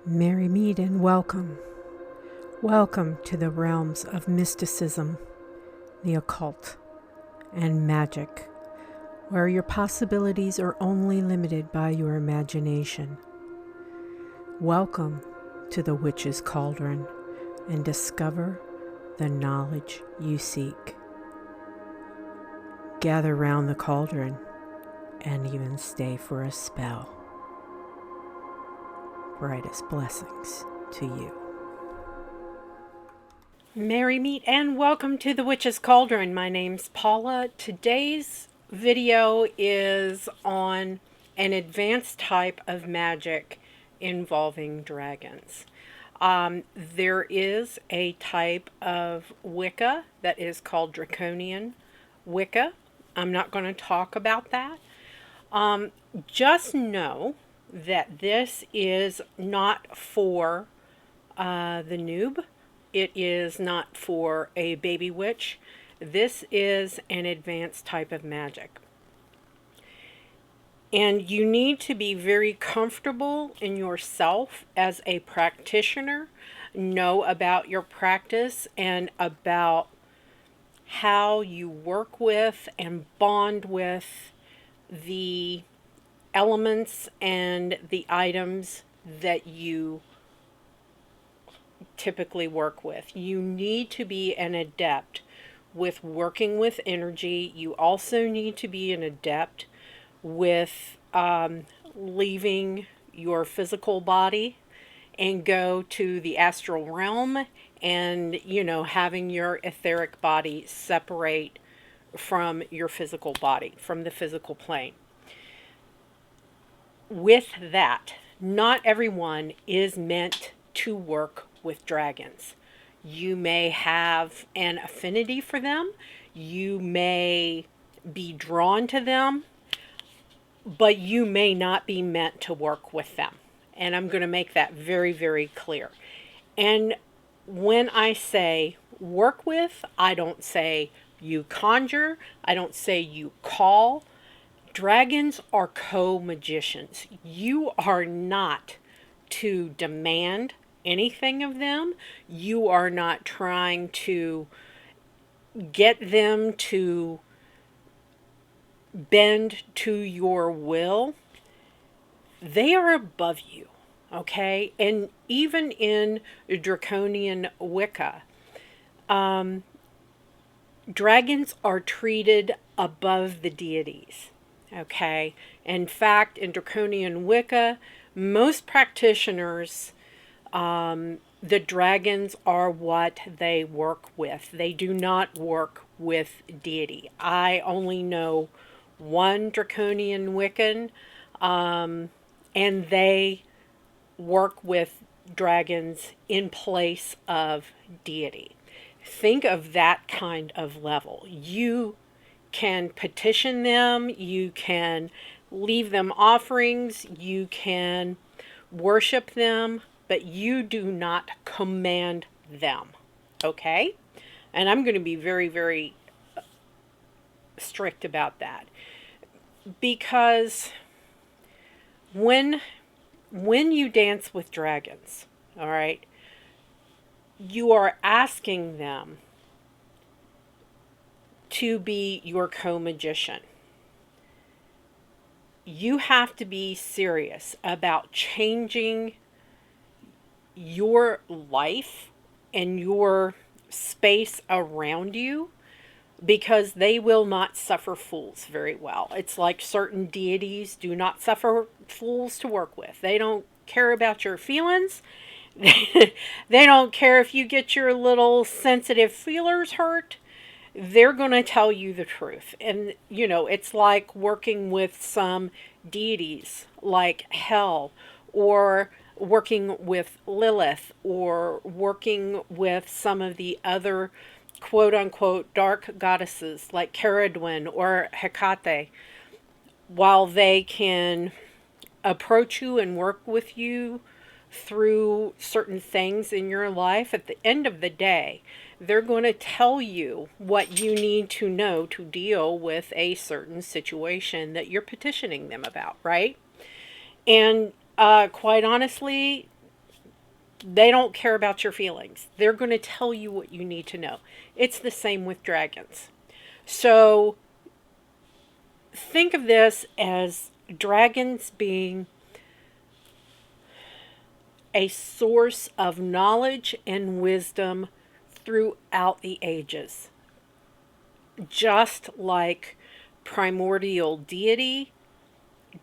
Merry meet and welcome. Welcome to the realms of mysticism, the occult, and magic, where your possibilities are only limited by your imagination. Welcome to the witch's cauldron and discover the knowledge you seek. Gather round the cauldron and even stay for a spell. Brightest blessings to you. Merry meet and welcome to the Witch's Cauldron. My name's Paula. Today's video is on an advanced type of magic involving dragons. There is a type of Wicca that is called Draconian Wicca. I'm not going to talk about that. Just know that this is not for the noob. It is not for a baby witch. This is an advanced type of magic. And you need to be very comfortable in yourself as a practitioner, know about your practice and about how you work with and bond with the elements and the items that you typically work with. You need to be an adept with working with energy. You also need to be an adept with leaving your physical body and go to the astral realm and, having your etheric body separate from your physical body, from the physical plane. With that, not everyone is meant to work with dragons. You may have an affinity for them. You may be drawn to them, but you may not be meant to work with them. And I'm going to make that very, very clear. And when I say work with, I don't say you conjure. I don't say you call. Dragons are co-magicians. You are not to demand anything of them. You are not trying to get them to bend to your will. They are above you, okay? And even in Draconian Wicca, dragons are treated above the deities. Okay. In fact, in Draconian Wicca, most practitioners, the dragons are what they work with. They do not work with deity. I only know one Draconian Wiccan, and they work with dragons in place of deity. Think of that kind of level. You can petition them, you can leave them offerings, you can worship them, but you do not command them, okay? And I'm going to be very, very strict about that, because when you dance with dragons, all right, you are asking them to be your co-magician. You have to be serious about changing your life and your space around you, because they will not suffer fools very well. It's like certain deities do not suffer fools to work with. They don't care about your feelings. They don't care if you get your little sensitive feelers hurt. They're going to tell you the truth. And, it's like working with some deities like Hell, or working with Lilith, or working with some of the other quote-unquote dark goddesses like Caradwin or Hecate. While they can approach you and work with you through certain things in your life, at the end of the day, they're going to tell you what you need to know to deal with a certain situation that you're petitioning them about, right? And quite honestly, They don't care about your feelings. They're going to tell you what you need to know. It's the same with dragons. So think of this as dragons being a source of knowledge and wisdom throughout the ages. Just like primordial deity,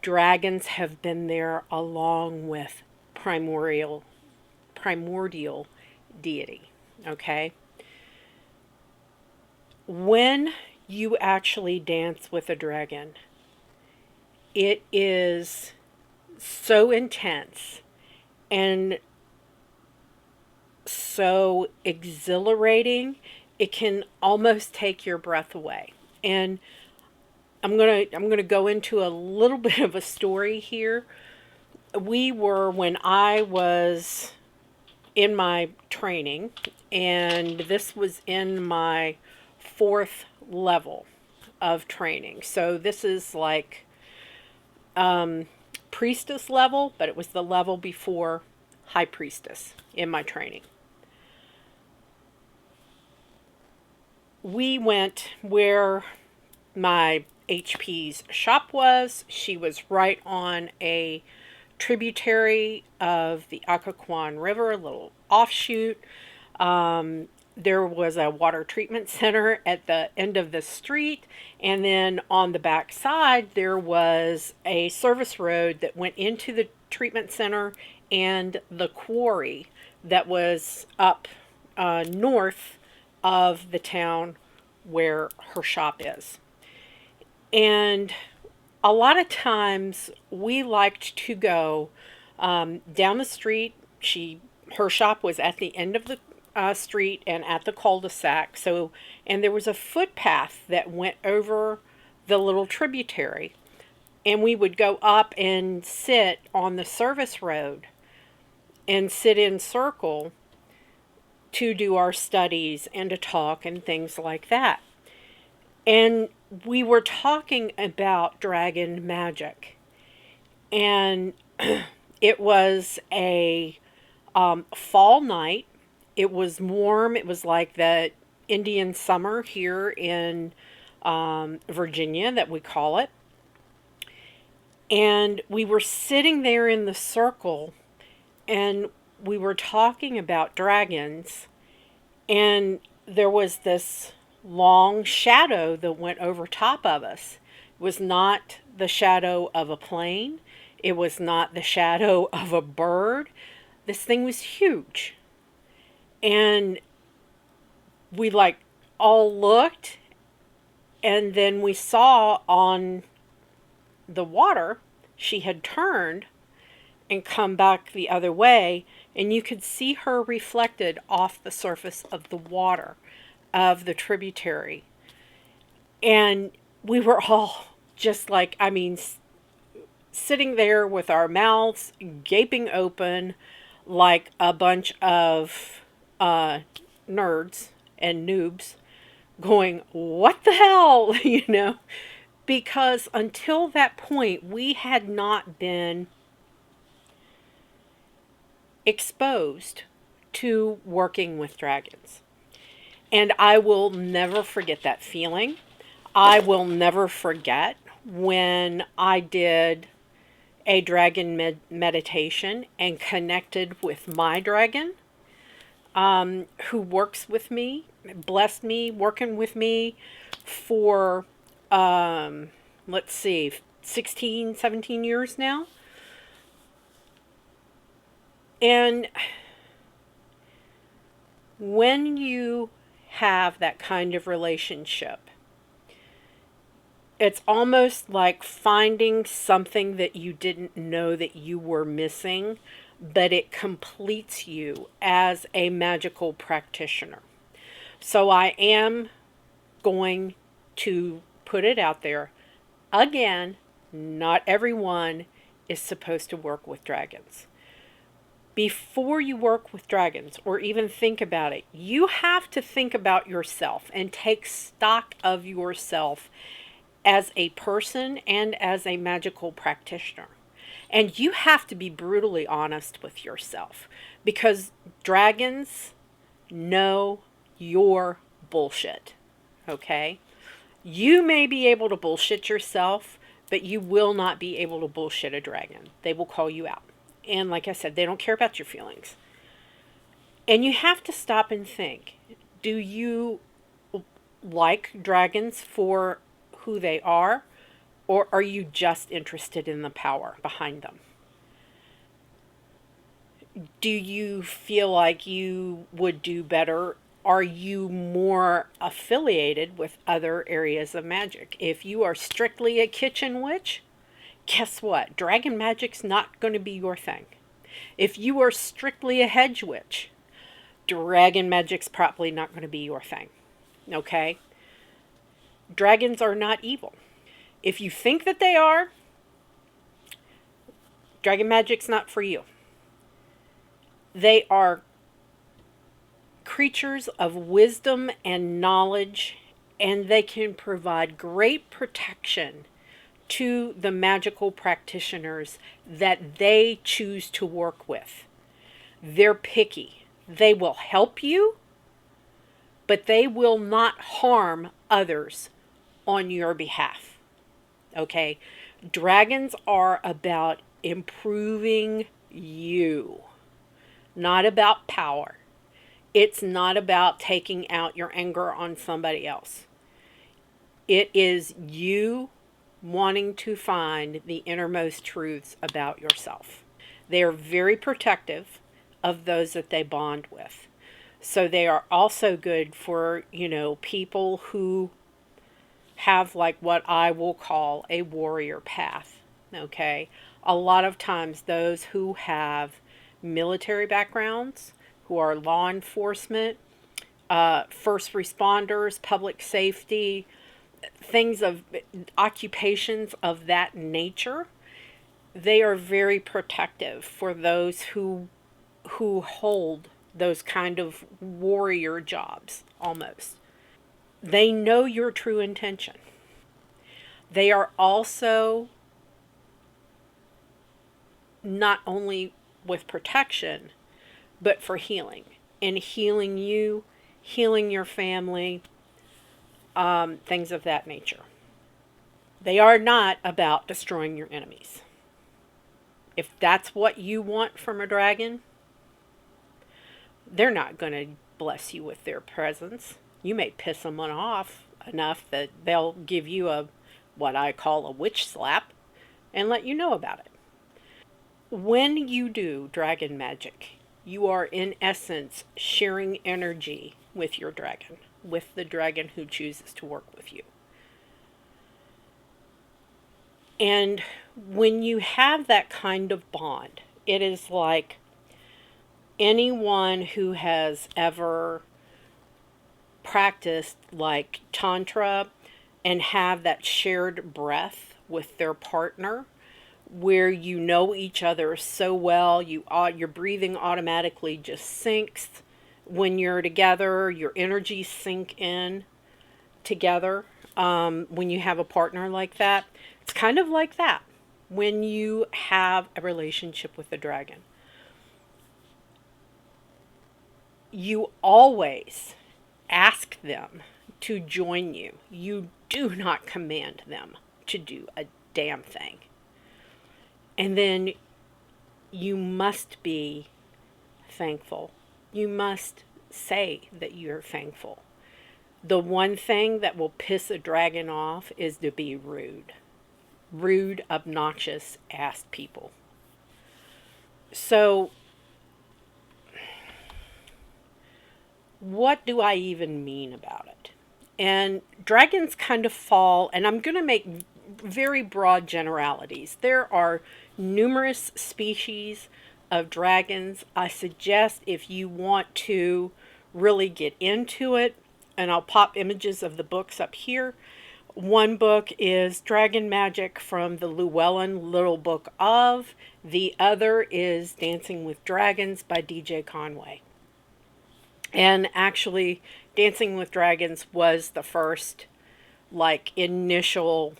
dragons have been there along with primordial deity. Okay? When you actually dance with a dragon, it is so intense and so exhilarating, it can almost take your breath away. And I'm gonna go into a little bit of a story here. When I was in my training, and this was in my 4th level of training. So this is like priestess level, but it was the level before high priestess in my training. We went where my HP's shop was. She was right on a tributary of the Occoquan River, a little offshoot. There was a water treatment center at the end of the street, and then on the back side there was a service road that went into the treatment center and the quarry that was up north of the town where her shop is. And a lot of times we liked to go down the street. Her shop was at the end of the street and at the cul-de-sac. So, and there was a footpath that went over the little tributary, and we would go up and sit on the service road and sit in circle to do our studies and to talk and things like that. And we were talking about dragon magic, and it was a fall night. It was warm. It was like the Indian summer here in Virginia, that we call it. And we were sitting there in the circle, and we were talking about dragons, and there was this long shadow that went over top of us. It was not the shadow of a plane. It was not the shadow of a bird. This thing was huge. And we like all looked, and then we saw on the water she had turned and come back the other way, and you could see her reflected off the surface of the water of the tributary. And we were all just like, sitting there with our mouths gaping open like a bunch of nerds and noobs going, what the hell, because until that point we had not been exposed to working with dragons. And I will never forget that feeling. I will never forget when I did a dragon meditation and connected with my dragon, who works with me, blessed me, working with me for, 16, 17 years now. And when you have that kind of relationship, it's almost like finding something that you didn't know that you were missing, but it completes you as a magical practitioner. So I am going to put it out there again, not everyone is supposed to work with dragons. Before you work with dragons or even think about it, you have to think about yourself and take stock of yourself as a person and as a magical practitioner. And you have to be brutally honest with yourself, because dragons know your bullshit. Okay? You may be able to bullshit yourself, but you will not be able to bullshit a dragon. They will call you out. And like I said, they don't care about your feelings. And you have to stop and think, do you like dragons for who they are, or are you just interested in the power behind them? Do you feel like you would do better? Are you more affiliated with other areas of magic? If you are strictly a kitchen witch, guess what? Dragon magic's not going to be your thing. If you are strictly a hedge witch, dragon magic's probably not going to be your thing. Okay? Dragons are not evil. If you think that they are, dragon magic's not for you. They are creatures of wisdom and knowledge, and they can provide great protection to the magical practitioners that they choose to work with. They're picky. They will help you, but they will not harm others on your behalf. Okay? Dragons are about improving you, not about power. It's not about taking out your anger on somebody else. It is you wanting to find the innermost truths about yourself. They are very protective of those that they bond with. So they are also good for, people who have like what I will call a warrior path. Okay? A lot of times those who have military backgrounds, who are law enforcement, first responders, public safety, things of occupations of that nature, they are very protective for those who hold those kind of warrior jobs almost. They know your true intention. They are also not only with protection, but for healing, and healing you, healing your family, things of that nature. They are not about destroying your enemies. If that's what you want from a dragon, they're not going to bless you with their presence. You may piss them off enough that they'll give you what I call a witch slap and let you know about it. When you do dragon magic, you are in essence sharing energy with your dragon, with the dragon who chooses to work with you. And when you have that kind of bond, it is like anyone who has ever practiced like Tantra and have that shared breath with their partner, where you know each other so well, your breathing automatically just sinks. When you're together, your energies sink in together. When you have a partner like that, it's kind of like that when you have a relationship with the dragon. You always ask them to join you. You do not command them to do a damn thing. And then you must be thankful. You must say that you're thankful. The one thing that will piss a dragon off is to be rude. Rude, obnoxious ass people. So, what do I even mean about it? And dragons kind of fall, and I'm going to make very broad generalities. There are numerous species of dragons. I suggest if you want to really get into it, and I'll pop images of the books up here. One book is Dragon Magic from the Llewellyn Little Book of. The other is Dancing with Dragons by DJ Conway. And actually, Dancing with Dragons was the first initial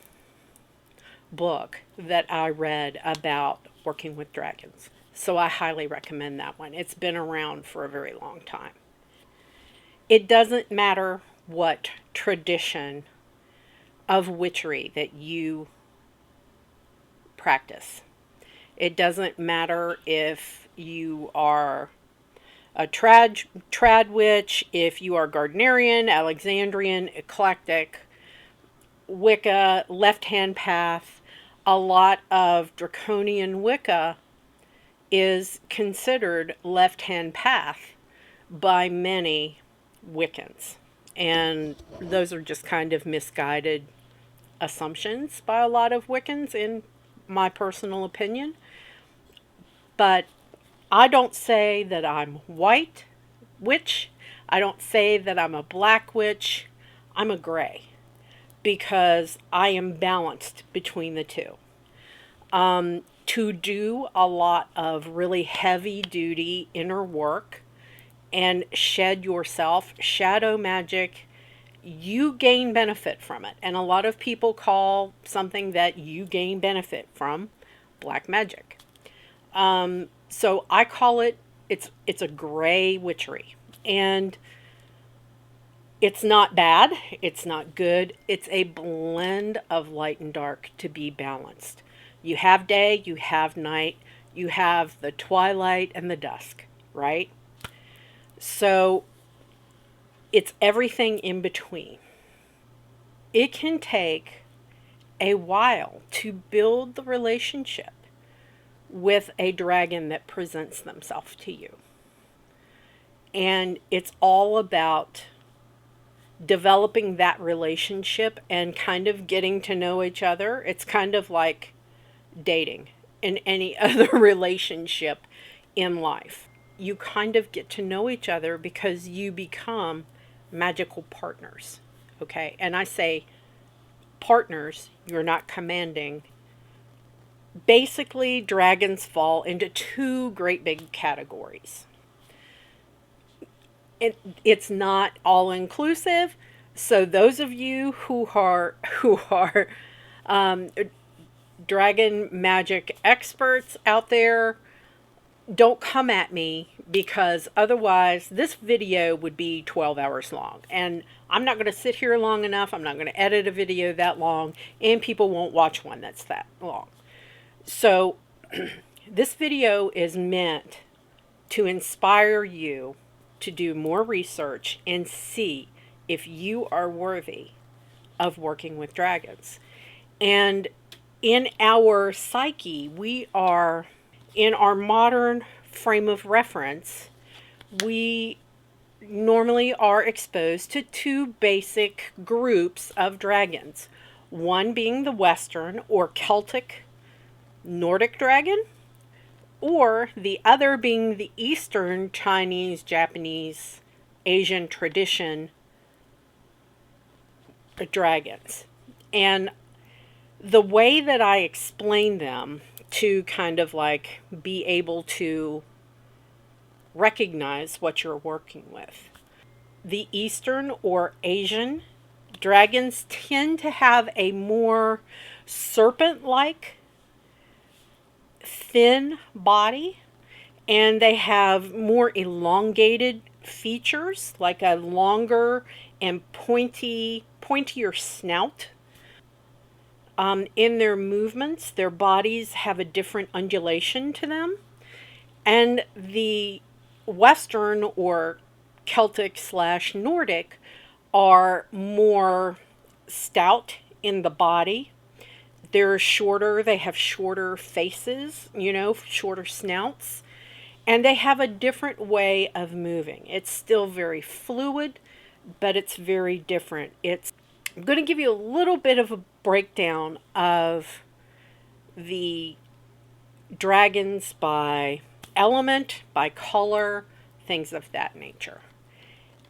book that I read about Working with Dragons. So I highly recommend that one. It's been around for a very long time. It doesn't matter what tradition of witchery that you practice. It doesn't matter if you are a trad witch, if you are Gardnerian, Alexandrian, eclectic, Wicca, left-hand path. A lot of draconian Wicca is considered left-hand path by many Wiccans. And those are just kind of misguided assumptions by a lot of Wiccans, in my personal opinion. But I don't say that I'm white witch. I don't say that I'm a black witch. I'm a gray, because I am balanced between the two. To do a lot of really heavy duty inner work and shed yourself, shadow magic, you gain benefit from it. And a lot of people call something that you gain benefit from black magic. So I call it, it's a gray witchery. And it's not bad, it's not good, it's a blend of light and dark to be balanced. You have day, you have night, you have the twilight and the dusk, right? So it's everything in between. It can take a while to build the relationship with a dragon that presents themselves to you. And it's all about developing that relationship and kind of getting to know each other. It's kind of like dating in any other relationship in life. You kind of get to know each other because you become magical partners. Okay? And I say partners, you're not commanding. Basically, dragons fall into two great big categories. It's not all inclusive. So those of you who are dragon magic experts out there, don't come at me, because otherwise this video would be 12 hours long. And I'm not going to sit here long enough. I'm not going to edit a video that long, and people won't watch one that's that long. So this video is meant to inspire you to do more research and see if you are worthy of working with dragons. And in our psyche, we are, in our modern frame of reference, we normally are exposed to two basic groups of dragons. One being the Western or Celtic Nordic dragon, or the other being the Eastern Chinese, Japanese, Asian tradition dragons. And the way that I explain them to kind of like be able to recognize what you're working with. The Eastern or Asian dragons tend to have a more serpent-like thin body, and they have more elongated features, like a longer and pointier snout. In their movements, their bodies have a different undulation to them. And the Western or Celtic / Nordic are more stout in the body. They're shorter, they have shorter faces, shorter snouts. And they have a different way of moving. It's still very fluid, but it's very different. I'm going to give you a little bit of a breakdown of the dragons by element, by color, things of that nature.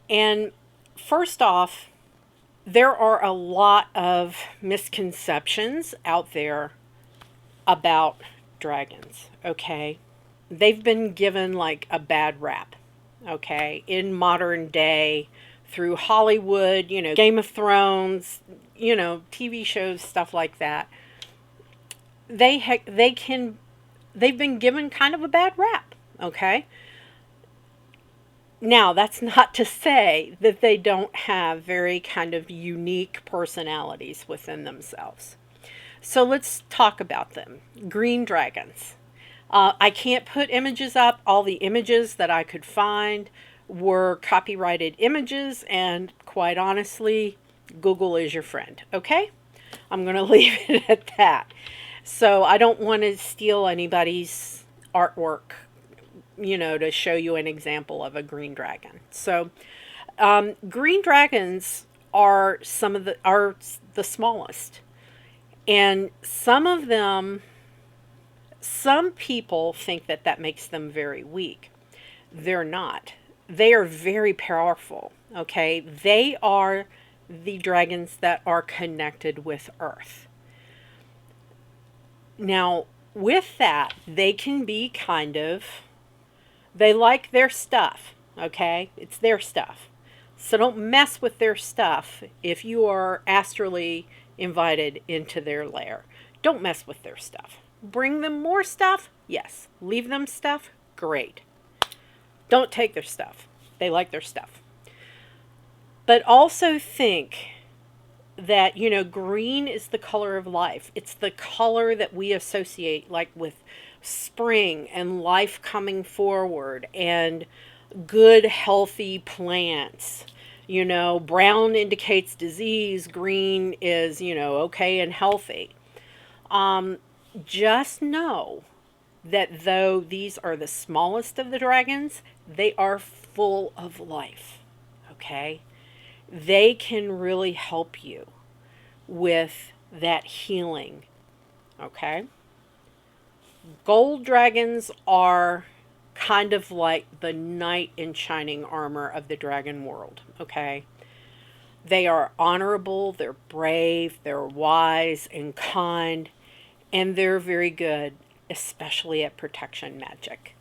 And first off, there are a lot of misconceptions out there about dragons, okay? They've been given like a bad rap, okay, in modern day through Hollywood, Game of Thrones, TV shows, stuff like that. They they've been given kind of a bad rap, okay? Now, that's not to say that they don't have very kind of unique personalities within themselves. So let's talk about them. Green dragons. I can't put images up. All the images that I could find were copyrighted images, and quite honestly, Google is your friend, okay? I'm going to leave it at that. So I don't want to steal anybody's artwork, to show you an example of a green dragon. So green dragons are the smallest, and some people think that makes them very weak. They're not. They are very powerful. Okay, they are the dragons that are connected with Earth. Now, with that, they can be they like their stuff, okay? It's their stuff. So don't mess with their stuff if you are astrally invited into their lair. Don't mess with their stuff. Bring them more stuff? Yes. Leave them stuff? Great. Don't take their stuff. They like their stuff. But also think that, green is the color of life. It's the color that we associate like with spring and life coming forward and good, healthy plants. Brown indicates disease. Green is, okay and healthy. Just know that though these are the smallest of the dragons, they are full of life. Okay? They can really help you with that healing. Okay? Gold dragons are kind of like the knight in shining armor of the dragon world. Okay? They are honorable, they're brave, they're wise and kind, and they're very good, especially at protection magic.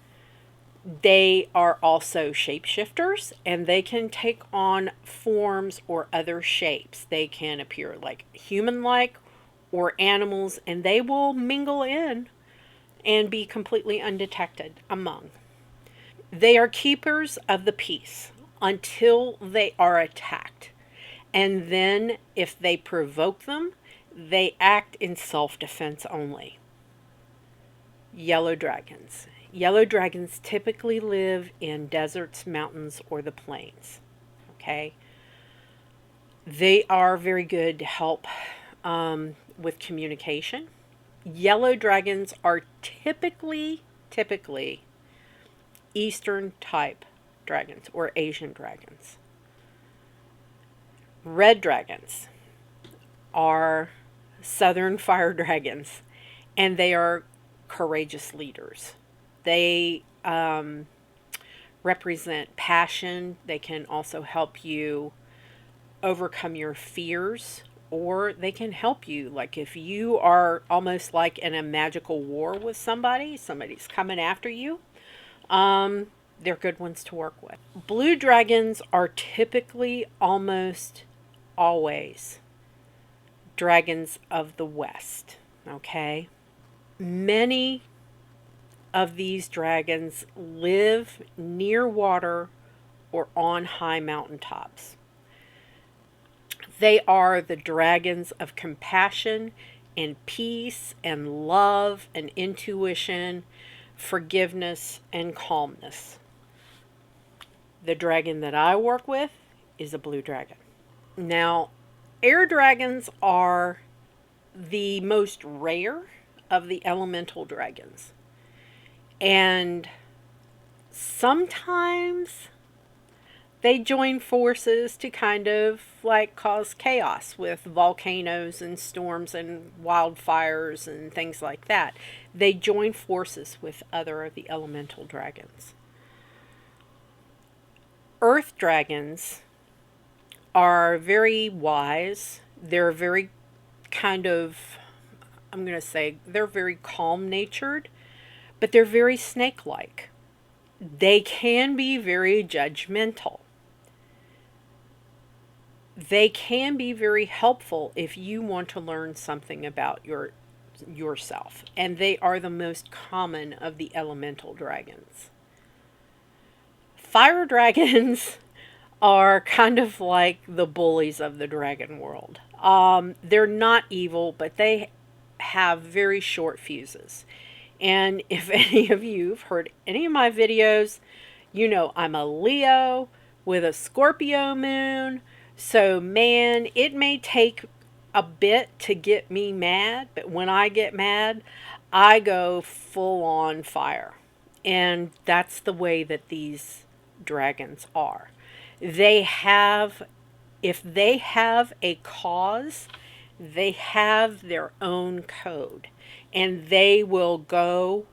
They are also shapeshifters, and they can take on forms or other shapes. They can appear like human-like or animals, and they will mingle in and be completely undetected among. They are keepers of the peace until they are attacked. And then if they provoke them, they act in self-defense only. Yellow dragons. Yellow dragons typically live in deserts, mountains, or the plains. Okay? They are very good to help with communication. Yellow dragons are typically Eastern type dragons or Asian dragons. Red dragons are southern fire dragons, and they are courageous leaders. They represent passion. They can also help you overcome your fears, or they can help you. Like if you are almost like in a magical war with somebody's coming after you, they're good ones to work with. Blue dragons are typically almost always dragons of the West, okay? Many of these dragons live near water or on high mountaintops. They are the dragons of compassion and peace and love and intuition, forgiveness and calmness. The dragon that I work with is a blue dragon. Now, air dragons are the most rare of the elemental dragons. And sometimes they join forces to kind of like cause chaos with volcanoes and storms and wildfires and things like that. They join forces with other of the elemental dragons. Earth dragons are very wise. They're very they're very calm-natured, but they're very snake-like. They can be very judgmental. They can be very helpful if you want to learn something about your yourself. And they are the most common of the elemental dragons. Fire dragons are kind of like the bullies of the dragon world. They're not evil, but they have very short fuses. And if any of you have heard any of my videos, you know I'm a Leo with a Scorpio moon. So, man, it may take a bit to get me mad, but when I get mad, I go full on fire. And that's the way that these dragons are. They have, if they have a cause, they have their own code, and they will go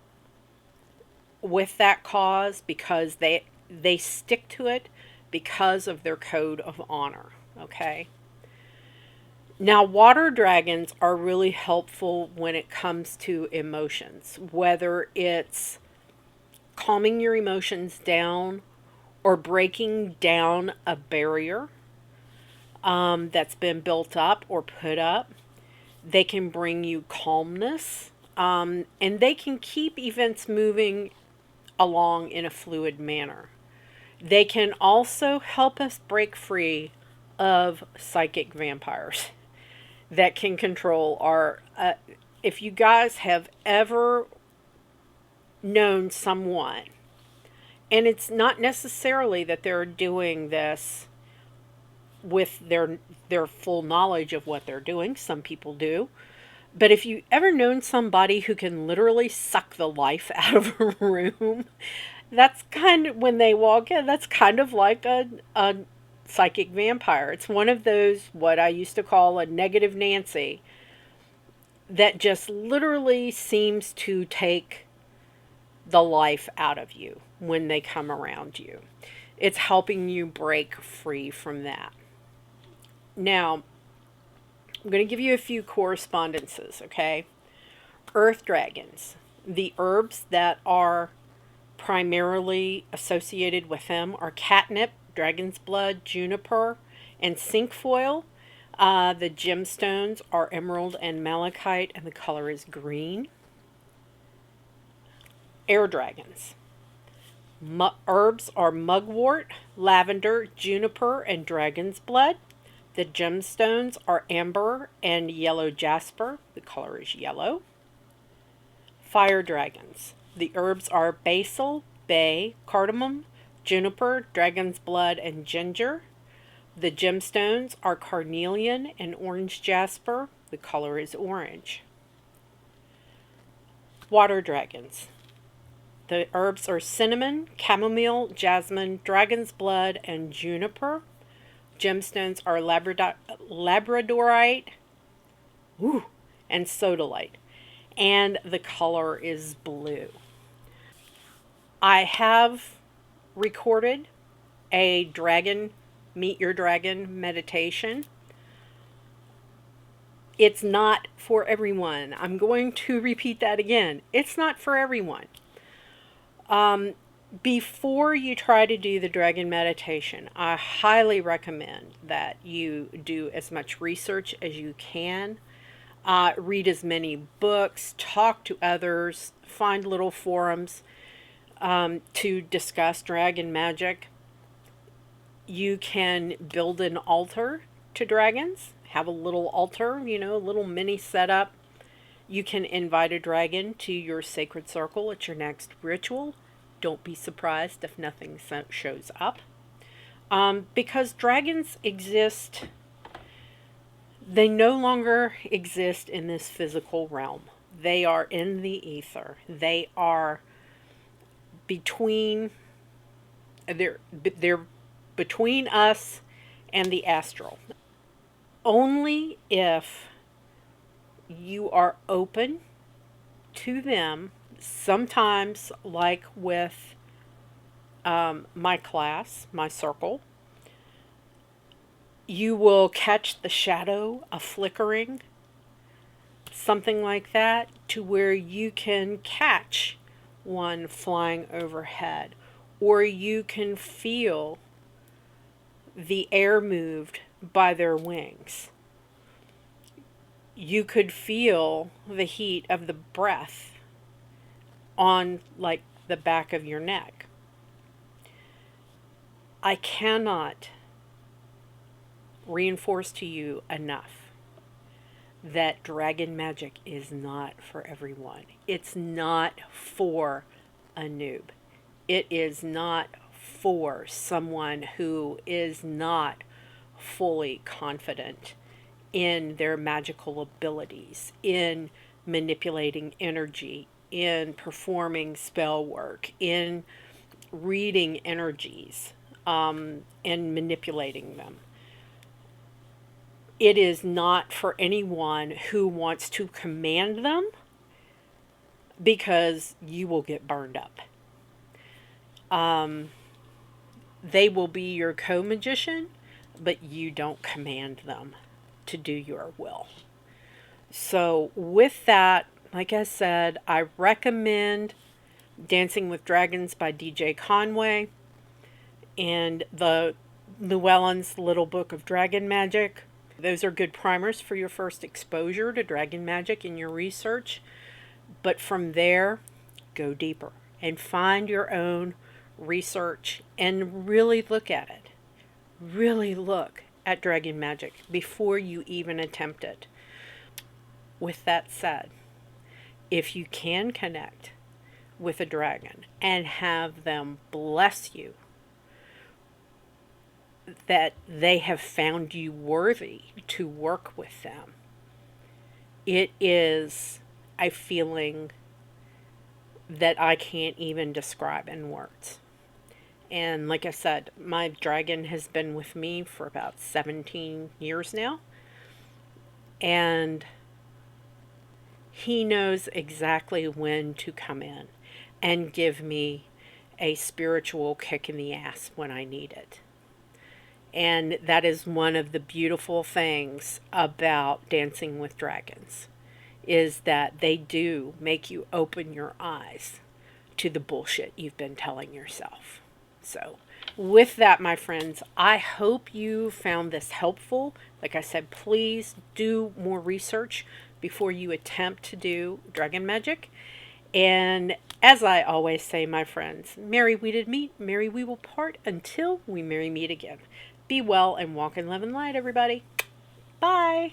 with that cause because they stick to it because of their code of honor. Okay. Now, water dragons are really helpful when it comes to emotions, whether it's calming your emotions down or breaking down a barrier that's been built up or put up. They can bring you calmness, and they can keep events moving along in a fluid manner. They can also help us break free of psychic vampires that can control our. If you guys have ever known someone, and it's not necessarily that they're doing this with their full knowledge of what they're doing. Some people do. But if you ever known somebody who can literally suck the life out of a room, that's kind of, when they walk in, that's kind of like a psychic vampire. It's one of those, what I used to call a negative Nancy, that just literally seems to take the life out of you when they come around you. It's helping you break free from that. Now, I'm going to give you a few correspondences, okay? Earth dragons. The herbs that are primarily associated with them are catnip, dragon's blood, juniper, and cinquefoil. The gemstones are emerald and malachite, and the color is green. Air dragons. Herbs are mugwort, lavender, juniper, and dragon's blood. The gemstones are amber and yellow jasper. The color is yellow. Fire dragons. The herbs are basil, bay, cardamom, juniper, dragon's blood, and ginger. The gemstones are carnelian and orange jasper. The color is orange. Water dragons. The herbs are cinnamon, chamomile, jasmine, dragon's blood, and juniper. Gemstones are labradorite and sodalite. And the color is blue. I have recorded a dragon, meet your dragon meditation. It's not for everyone. I'm going to repeat that again. It's not for everyone. Before you try to do the dragon meditation, I highly recommend that you do as much research as you can. Read as many books, talk to others, find little forums to discuss dragon magic. You can build an altar to dragons, have a little altar, a little mini setup. You can invite a dragon to your sacred circle at your next ritual. Don't be surprised if nothing shows up. Because dragons exist, they no longer exist in this physical realm. They are in the ether. They are between, they're between us and the astral. Only if you are open to them. Sometimes, like with my class, my circle, you will catch the shadow, a flickering, something like that, to where you can catch one flying overhead, or you can feel the air moved by their wings. you could feel the heat of the breath on like the back of your neck. I cannot reinforce to you enough that dragon magic is not for everyone. It's not for a noob. It is not for someone who is not fully confident in their magical abilities, in manipulating energy, in performing spell work, in reading energies, and manipulating them. It is not for anyone who wants to command them, because you will get burned up. They will be your co-magician, but you don't command them to do your will. So with that, like I said, I recommend Dancing with Dragons by DJ Conway and the Llewellyn's Little Book of Dragon Magic. Those are good primers for your first exposure to dragon magic in your research. But from there, go deeper and find your own research and really look at it. Really look at dragon magic before you even attempt it. With that said, if you can connect with a dragon and have them bless you, that they have found you worthy to work with them, it is a feeling that I can't even describe in words. And like I said, my dragon has been with me for about 17 years now. And he knows exactly when to come in and give me a spiritual kick in the ass when I need it. And that is one of the beautiful things about Dancing with Dragons, is that they do make you open your eyes to the bullshit you've been telling yourself. So with that, my friends, I hope you found this helpful. Like I said, please do more research before you attempt to do dragon magic. And as I always say, my friends, merry we did meet, merry we will part, until we merry meet again. Be well and walk in love and light, everybody. Bye.